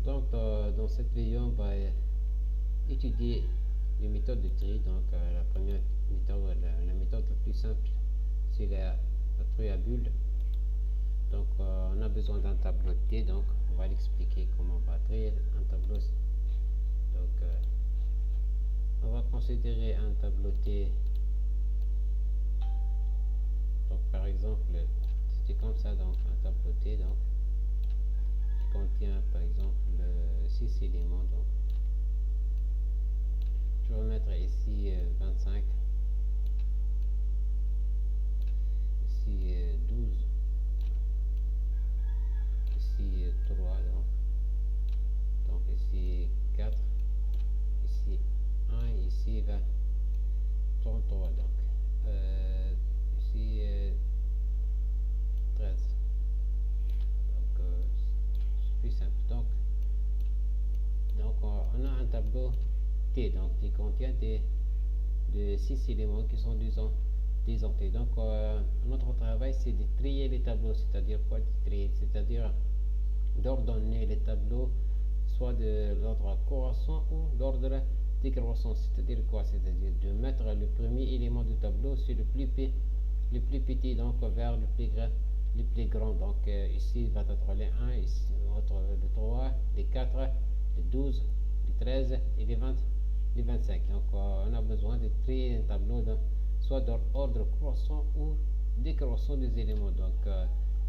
Donc, dans cette vidéo, on va étudier les méthodes de tri. Donc, la première méthode, la méthode la plus simple, c'est la tri à bulles. Donc, on a besoin d'un tableau de T. Donc, on va l'expliquer comment on va trier un tableau. Donc, on va considérer un tableau T. Donc, par exemple, c'était comme ça. Donc, un tableau T. Donc, qui contient, par exemple, 6 éléments. Donc, je vais mettre ici 25, ici 12, ici 3, donc ici 4, ici 1, ici 20, 33, donc ici 13. Donc c'est plus simple. Donc on a un tableau T donc qui contient de 6 éléments qui sont disjonctés. Donc notre travail c'est de trier les tableaux, c'est-à-dire quoi, de trier, c'est-à-dire d'ordonner les tableaux soit de l'ordre croissant ou d'ordre décroissant, c'est-à-dire quoi, c'est-à-dire de mettre le premier élément du tableau sur le plus petit, donc vers le plus grand. Donc ici va être le 1, ici le 3, les 4, les 12, les 13 et les 25. Donc on a besoin de trier un tableau soit d'ordre croissant ou décroissant des éléments. Donc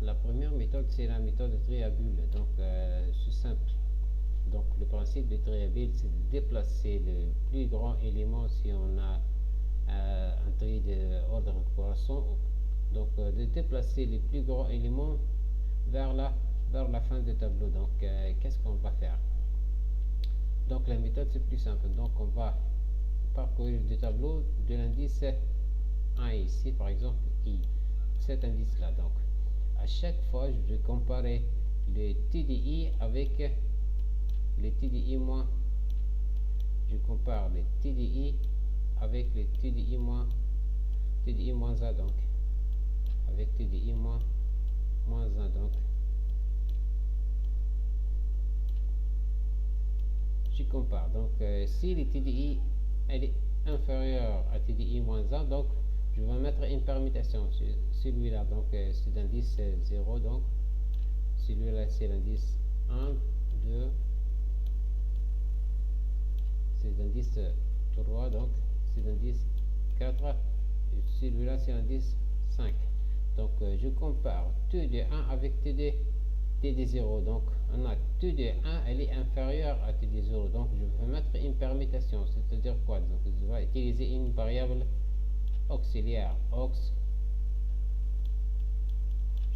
la première méthode c'est la méthode de tri à bulles. Donc c'est simple. Donc le principe de tri à bulles c'est de déplacer le plus grand élément si on a un tri d'ordre croissant. Donc de déplacer les plus grands éléments vers la fin du tableau. Donc qu'est-ce qu'on va faire? Donc la méthode c'est plus simple. Donc on va parcourir le tableau de l'indice 1 ici, par exemple I, cet indice là. Donc à chaque fois je vais comparer le TDI avec les TDI moins, je compare les TDI avec les TDI moins 1, donc avec TDI moins 1. Donc je compare. Donc si le TDI elle est inférieur à TDI moins 1, donc je vais mettre une permutation sur celui-là. Donc c'est l'indice 0, donc celui-là c'est l'indice 1, 2, c'est l'indice 3, donc c'est l'indice 4, et celui-là c'est l'indice 5. Donc je compare TD1 avec TD0. Donc on a TD1 elle est inférieure à TD0, donc je vais mettre une permutation, c'est-à-dire quoi? Donc je vais utiliser une variable auxiliaire aux.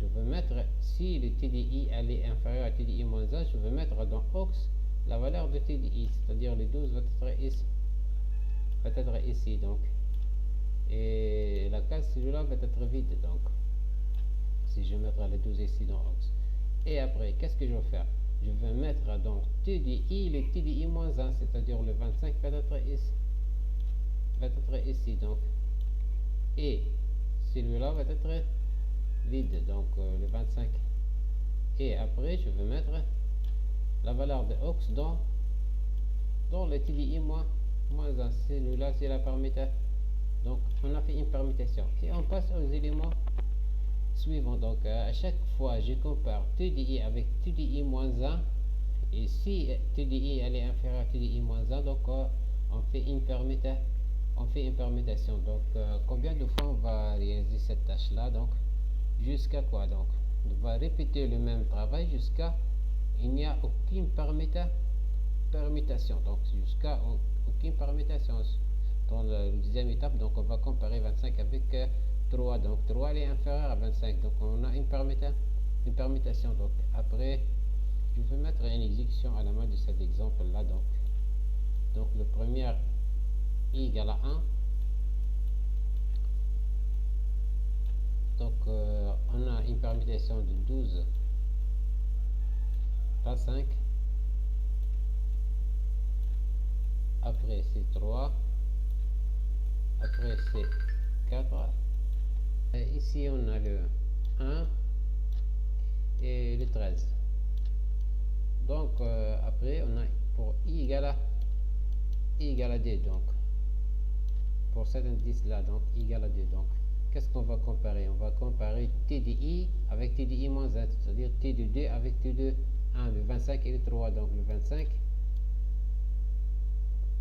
Je vais mettre, si le TDI elle est inférieur à TDI moins 1, je vais mettre dans aux la valeur de TDI, c'est-à-dire le 12 va être ici, donc et la case celui-là va être vide. Donc si je mettrai le 12 ici dans aux, et après qu'est-ce que je vais faire? Je vais mettre dans TDI le TDI moins 1, c'est-à-dire le 25 va être ici, donc et celui-là va être vide, donc le 25, et après je vais mettre la valeur de aux dans le TDI moins 1, celui-là c'est la permutation. Donc on a fait une permutation et on passe aux éléments suivants. Donc à chaque fois je compare TDI avec TDI moins 1, et si TDI elle est inférieure à TDI moins 1, donc on fait une permutation. Donc combien de fois on va réaliser cette tâche là? Donc jusqu'à quoi? Donc on va répéter le même travail jusqu'à il n'y a aucune permutation, donc jusqu'à aucune permutation. Dans la deuxième étape, donc on va comparer 25 avec 3, donc 3 est inférieur à 25, donc on a une permutation. Donc après je vais mettre une exécution à la main de cet exemple là. Donc le premier i égale à 1. Donc on a une permutation de 12 pas 5, après c'est 3, après c'est 4, et ici on a le 1 et le 13. Donc à après on a pour I égale à D, donc pour cet indice là, donc I égale à D. Donc qu'est-ce qu'on va comparer? On va comparer T de I avec T de I moins 1, c'est-à-dire T de 2 avec T de 1, le 25 et le 3. Donc le 25,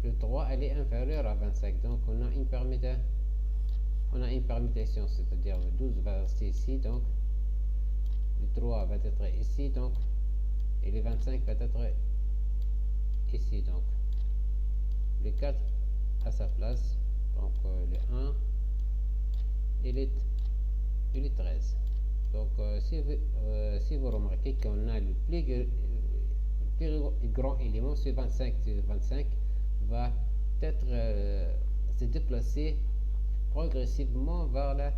le 3 elle est inférieure à 25, donc on a une permutation, c'est-à-dire le 12 va rester ici, donc le 3 va être ici, donc, et le 25 va être ici, donc le 4 à sa place, donc le 1 et le 13. Donc si vous remarquez qu'on a le plus grand élément, ce 25 va être se déplacer progressivement vers la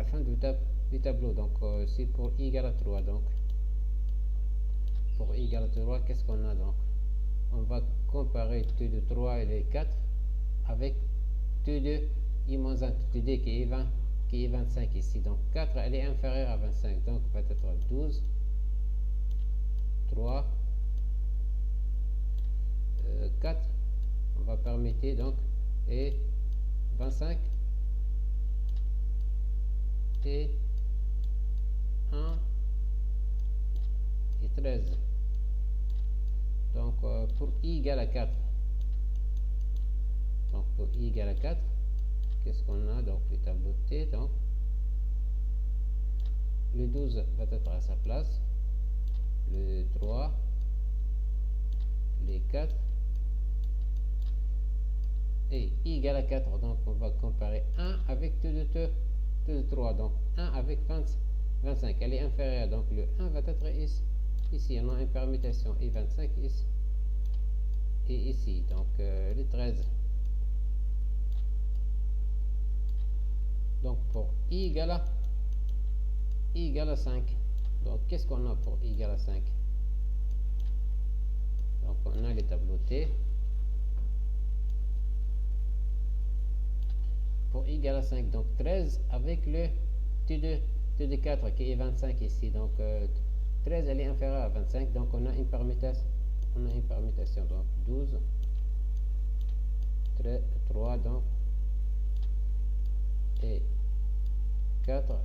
fin du tableau. Donc c'est pour I égale à 3. Donc pour I égale à 3, qu'est-ce qu'on a? Donc on va comparer T de 3 et les 4 avec T de I moins 1, T de qui est 25 ici. Donc 4 elle est inférieure à 25, donc va être 12, 3, 4, on va permettre donc, et 25 et 1 et 13. Donc pour I égale à 4, donc pour I égale à 4, qu'est-ce qu'on a? Donc le tableau T, donc le 12 va être à sa place, le 3, les 4 et I égale à 4. Donc on va comparer 1 avec T de 3, donc 1 avec 25 elle est inférieure, donc le 1 va être ici, on a une permutation, et 25 ici et ici, donc le 13. Donc pour I égale à 5, donc qu'est-ce qu'on a pour I égale à 5? Donc on a les tableaux T. Pour I égale à 5, donc 13 avec le T de 4 qui est 25 ici, donc 13 elle est inférieure à 25, donc on a une permutation, donc 12, 3, donc, et 4,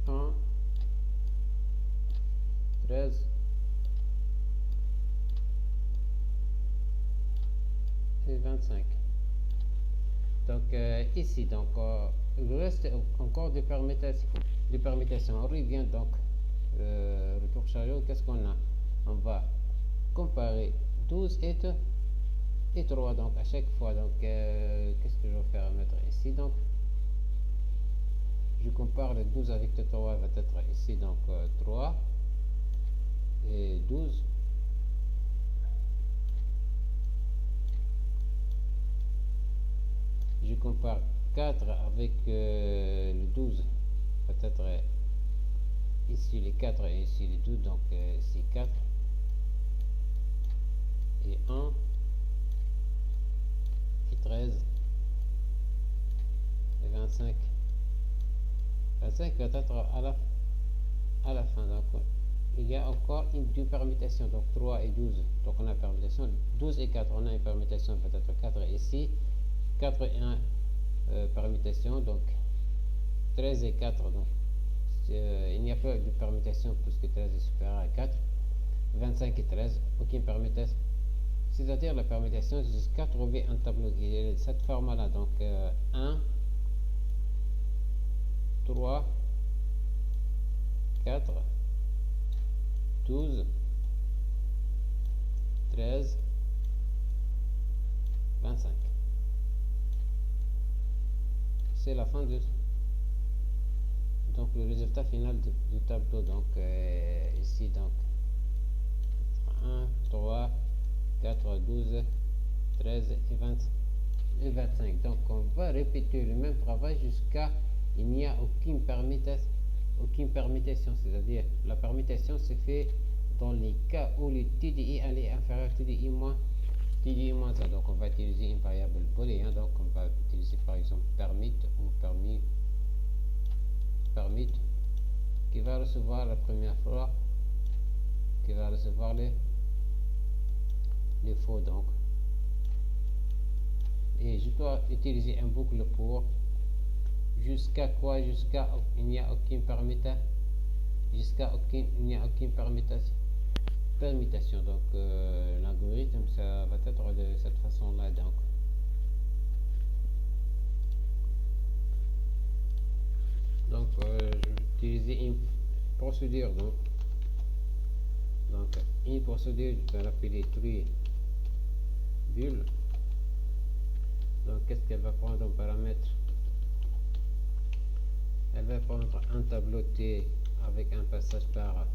1, 13, et 25. Donc ici, donc il reste encore des permutations. On revient donc retour chariot. Qu'est-ce qu'on a? On va comparer 12 et 3, donc à chaque fois. Donc qu'est-ce que je vais faire? Mettre ici, donc je compare le 12 avec le 3, va être ici, donc 3 et 12. Je compare 4 avec le 12, peut-être ici les 4 et ici les 12, donc ici 4 et 1 et 13 et 25. 25 va être à la fin, donc il y a encore deux permutations, donc 3 et 12, donc on a une permutation, 12 et 4, on a une permutation, peut-être 4 ici, 4 et 1 permutation, donc 13 et 4, donc il n'y a pas de permutation puisque 13 est supérieur à 4, 25 et 13, aucune permutation, c'est-à-dire la permutation jusqu'à trouver un tableau qui est de cette forme là, donc 1, 3, 4, 12, 13, 25. C'est la fin de donc le résultat final du tableau. Donc ici, donc 1, 3, 4, 12, 13 et 25. Donc on va répéter le même travail jusqu'à il n'y a aucune permutation, c'est-à-dire la permutation se fait dans les cas où le TDI est inférieur à TDI moins 1. Donc on va utiliser une variable booléenne, donc on va utiliser par exemple permit ou permit qui va recevoir la première fois il va recevoir les faux. Donc, et je dois utiliser un boucle pour jusqu'à quoi, jusqu'à il n'y a aucune permutation, jusqu'à aucune il n'y a aucune permutation. Donc l'algorithme ça va être de cette façon là. Donc je vais utiliser une procédure. Donc une procédure, je vais l'appeler tree bulle. Donc qu'est-ce qu'elle va prendre en paramètre? Elle va prendre un tableau T avec un passage par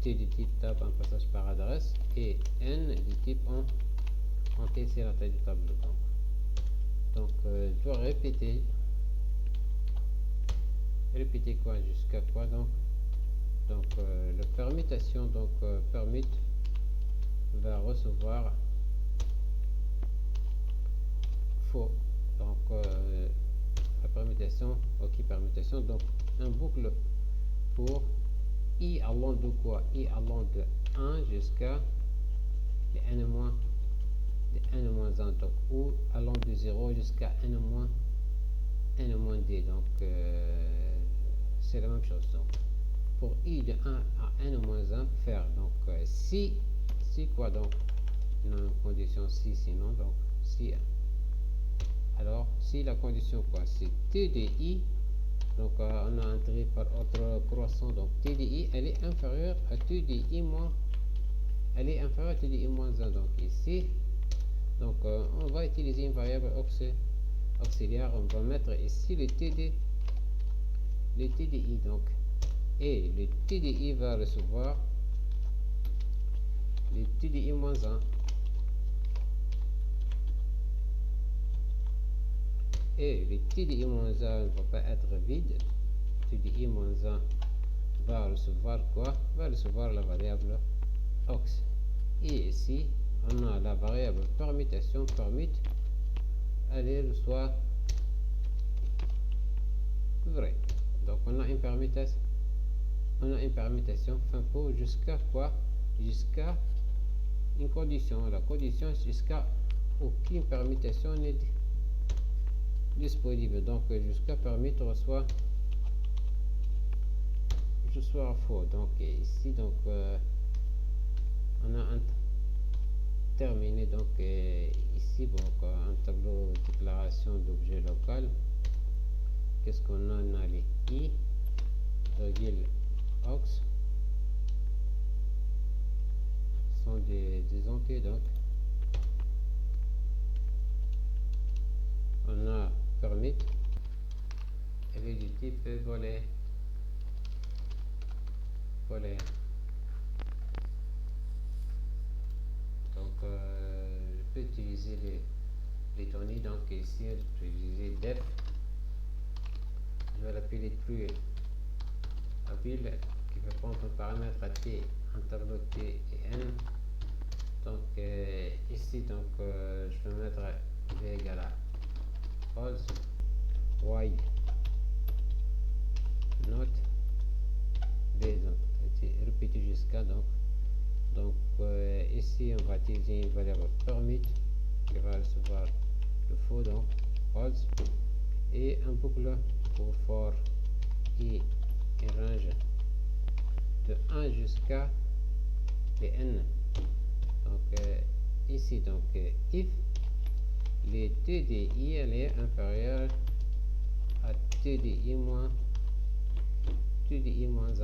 T du type tab, un passage par adresse, et N du type en T, c'est la taille du tableau. Donc je dois répéter quoi, jusqu'à quoi? Donc la permutation, donc permit va recevoir faux. Donc la permutation, ok, permutation, donc un boucle pour i allant de quoi? I allant de 1 jusqu'à n-1, donc ou allant de 0 jusqu'à n-d. Donc c'est la même chose. Donc pour i de 1 à n-1 faire, donc si quoi, donc une condition si, sinon, donc si, alors si la condition quoi, c'est t de i. Donc on a intégré par autre croissant, donc t de i elle est inférieure à t de i moins, elle est inférieure à t de i moins 1. Donc ici, donc on va utiliser une variable auxiliaire. On va mettre ici le TDI. Donc et le TDI va recevoir le TDI moins 1, et le TDI moins 1 ne va pas être vide. TDI moins 1 va recevoir quoi? Va recevoir la variable aux. Et ici on a la variable permutation, permit, elle reçoit vrai. Donc on a une permutation, fin pour jusqu'à quoi? Jusqu'à une condition. La condition jusqu'à aucune permutation n'est disponible. Donc jusqu'à permit reçoit faux. Donc ici, donc on a terminé. Donc ici, donc un tableau déclaration d'objet local. Qu'est-ce qu'on a? On a les i virgule aux sont des entiers. Donc on a permit, elle est du type volet. Donc je peux utiliser les données. Donc ici je peux utiliser def, je vais l'appeler true bulle, qui va prendre un paramètre à t, un tableau t et n. Donc ici, donc je vais mettre v égale à false, y not b, donc répéter jusqu'à. Donc ici on va utiliser une variable permit qui va recevoir le faux, donc false, et un boucle pour for i range de 1 jusqu'à n. Donc ici, donc if le TDI elle est inférieure à TDI moins 1.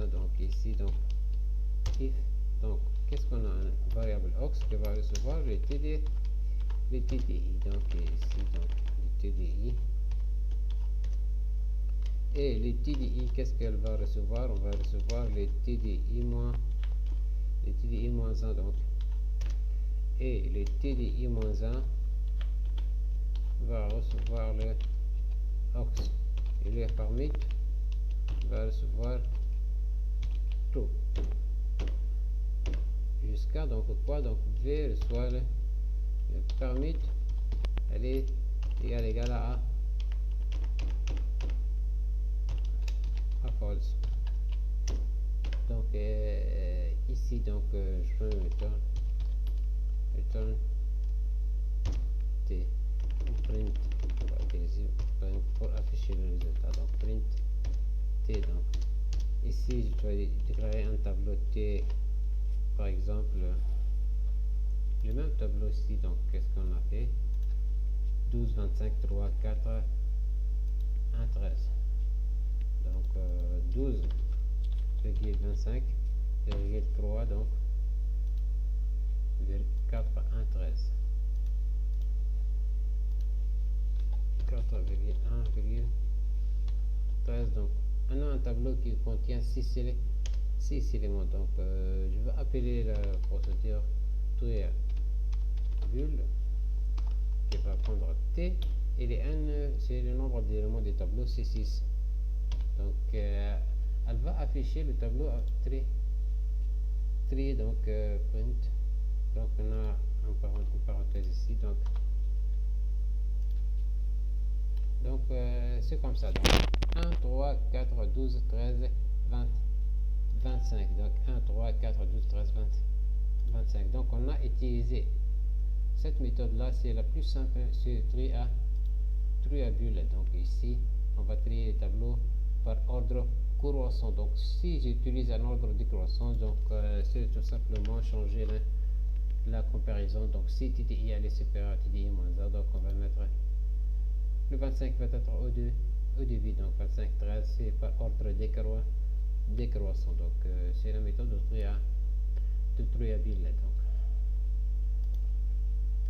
Donc ici, donc if, donc qu'est-ce qu'on a? Une variable aux qui va recevoir le TDI. Donc ici, donc le TDI, et le TDI, qu'est-ce qu'elle va recevoir? On va recevoir le TDI moins 1. Donc et le TDI moins 1 va recevoir le aux, et le permit va recevoir tout jusqu'à, donc quoi? Donc v reçoit le permit, elle est égale à false. Donc ici ici, donc je return t print, pour afficher le résultat, donc print t. Donc ici je dois déclarer un tableau t, par exemple le même tableau ici. Donc qu'est-ce qu'on a fait? 12, 25, 3, 4, 1, 13. Donc 12,25, 3, donc 4, 1, 13. 4,1,13. Donc on a un tableau qui contient 6 éléments. Donc je vais appeler la procédure TrueBull qui va prendre t, et les n c'est le nombre d'éléments du tableau, c'est 6. Donc elle va afficher le tableau tri, donc print. Donc on a une parenthèse ici. Donc c'est comme ça. Donc 1, 3, 4, 12, 13, 20, 25. Donc 1, 3, 4, 12, 13, 20, 25. Donc on a utilisé cette méthode là, c'est la plus simple, c'est TrueBull. Donc ici on va trier les tableaux par ordre croissant. Donc si j'utilise un ordre décroissant, donc c'est tout simplement changer la comparaison. Donc si TDI est supérieur à TDI moins 1, donc on va mettre le 25 va être au début. Donc 25, 13, c'est par ordre décroissant. Donc c'est la méthode de TrueBull.